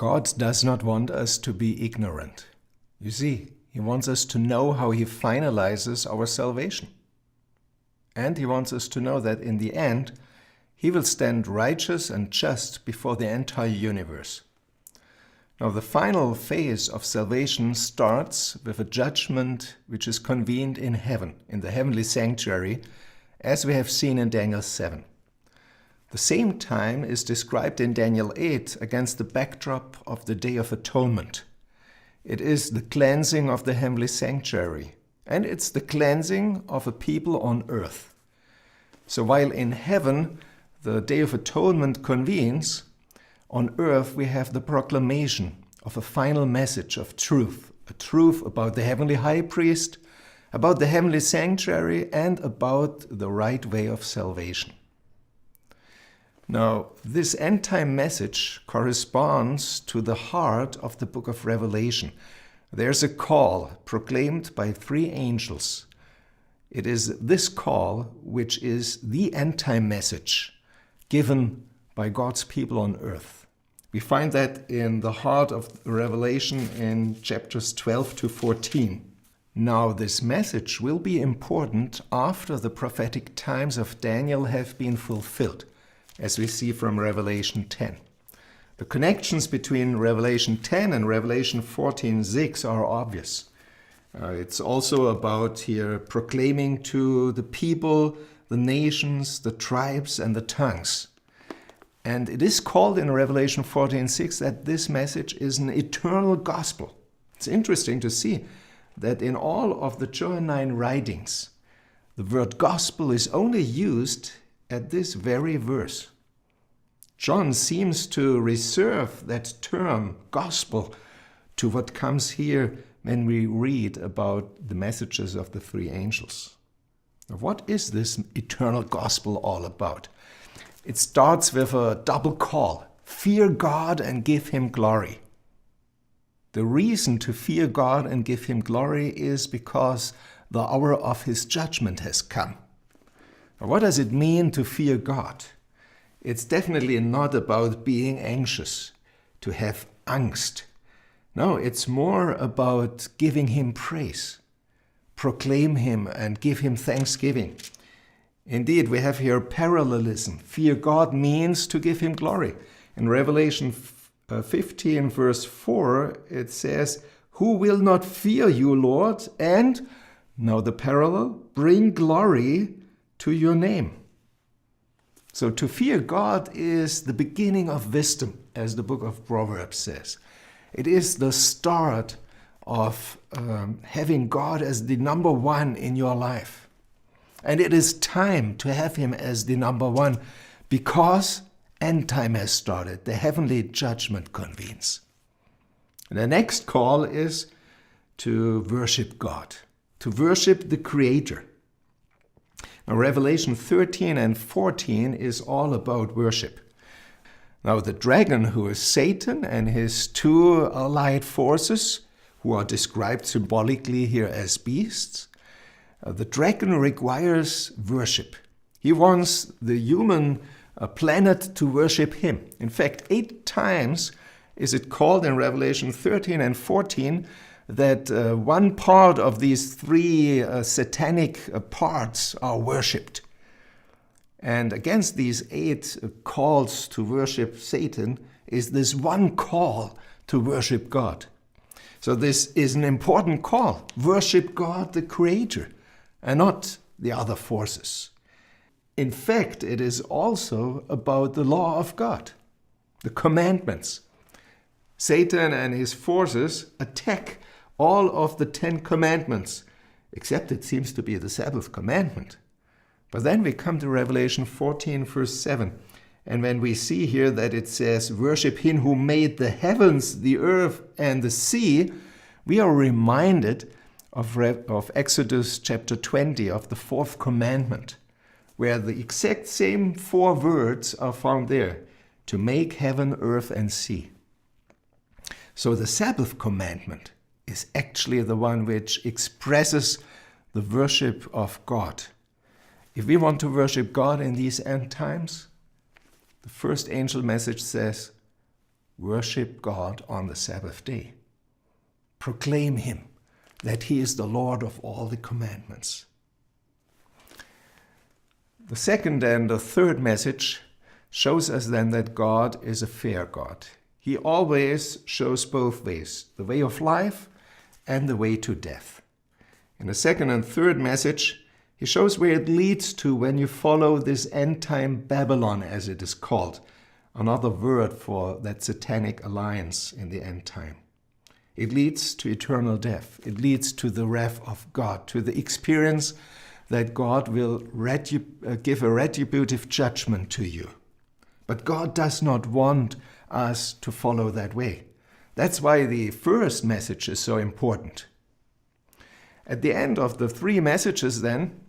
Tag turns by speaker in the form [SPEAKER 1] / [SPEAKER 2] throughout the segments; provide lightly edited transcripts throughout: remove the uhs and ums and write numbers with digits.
[SPEAKER 1] God does not want us to be ignorant. You see, He wants us to know how He finalizes our salvation. And He wants us to know that in the end, He will stand righteous and just before the entire universe. Now, the final phase of salvation starts with a judgment which is convened in heaven, in the heavenly sanctuary, as we have seen in Daniel 7. The same time is described in Daniel 8 against the backdrop of the Day of Atonement. It is the cleansing of the heavenly sanctuary, and it's the cleansing of a people on earth. So while in heaven the Day of Atonement convenes, on earth we have the proclamation of a final message of truth, a truth about the heavenly high priest, about the heavenly sanctuary, and about the right way of salvation. Now, this end-time message corresponds to the heart of the book of Revelation. There's a call proclaimed by 3 angels. It is this call which is the end-time message given by God's people on earth. We find that in the heart of Revelation in chapters 12 to 14. Now, this message will be important after the prophetic times of Daniel have been fulfilled, as we see from Revelation 10. The connections between Revelation 10 and Revelation 14:6 are obvious. It's also about here proclaiming to the people, the nations, the tribes, and the tongues. And it is called in Revelation 14:6 that this message is an eternal gospel. It's interesting to see that in all of the Johannine writings, the word gospel is only used at this very verse. John seems to reserve that term, gospel, to what comes here when we read about the messages of the 3 angels. Now, what is this eternal gospel all about? It starts with a double call: fear God and give Him glory. The reason to fear God and give Him glory is because the hour of His judgment has come. Now, what does it mean to fear God? It's definitely not about being anxious, to have angst. No, it's more about giving Him praise, proclaim Him and give Him thanksgiving. Indeed, we have here parallelism. Fear God means to give Him glory. In Revelation 15 verse 4, it says, "Who will not fear you, Lord, and," now the parallel, "bring glory to your name." So to fear God is the beginning of wisdom, as the book of Proverbs says. It is the start of having God as the number one in your life. And it is time to have Him as the number one because end time has started. The heavenly judgment convenes. The next call is to worship God, to worship the Creator. Now, Revelation 13 and 14 is all about worship. Now, the dragon, who is Satan, and his 2 allied forces, who are described symbolically here as beasts, the dragon requires worship. He wants the human planet to worship him. In fact, 8 times is it called in Revelation 13 and 14 that one part of these 3 satanic parts are worshipped. And against these 8 calls to worship Satan is this one call to worship God. So this is an important call. Worship God, the Creator, and not the other forces. In fact, it is also about the law of God, the commandments. Satan and his forces attack all of the 10 commandments, except it seems to be the 7th commandment. But then we come to Revelation 14, verse 7. And when we see here that it says, "Worship Him who made the heavens, the earth, and the sea," we are reminded of Exodus chapter 20, of the 4th commandment, where the exact same 4 words are found there: to make heaven, earth, and sea. So the Sabbath commandment is actually the one which expresses the worship of God. If we want to worship God in these end times, the first angel message says, Worship God on the Sabbath day. Proclaim him, that he is the Lord of all the commandments. The second and the third message shows us then that God is a fair God. He always shows both ways, the way of life and the way to death. In the second and third message, he shows where it leads to when you follow this end-time Babylon, as it is called, another word for that satanic alliance in the end time. It leads to eternal death. It leads to the wrath of God, to the experience that God will give a retributive judgment to you. But God does not want us to follow that way. That's why the first message is so important. At the end of the three messages then,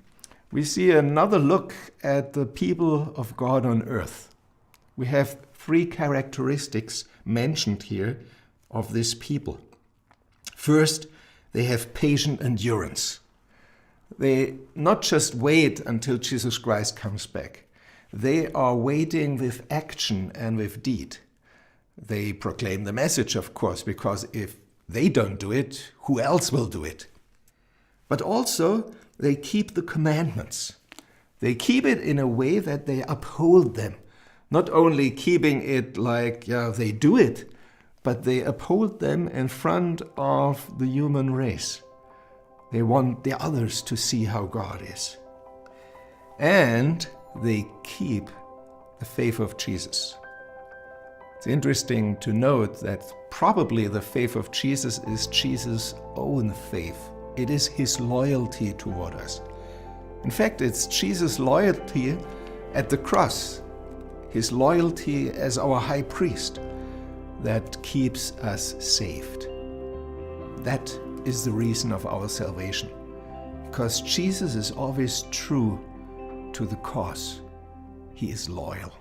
[SPEAKER 1] we see another look at the people of God on earth. We have three characteristics mentioned here of this people. First, they have patient endurance. They not just wait until Jesus Christ comes back. They are waiting with action and with deed. They proclaim the message, of course, because if they don't do it, who else will do it? But also, they keep the commandments. They keep it in a way that they uphold them. Not only keeping it like they do it, but they uphold them in front of the human race. They want the others to see how God is. And they keep the faith of Jesus. It's interesting to note that probably the faith of Jesus is Jesus' own faith. It is his loyalty toward us. In fact, it's Jesus' loyalty at the cross, his loyalty as our high priest, that keeps us saved. That is the reason of our salvation, because Jesus is always true to the cause. He is loyal.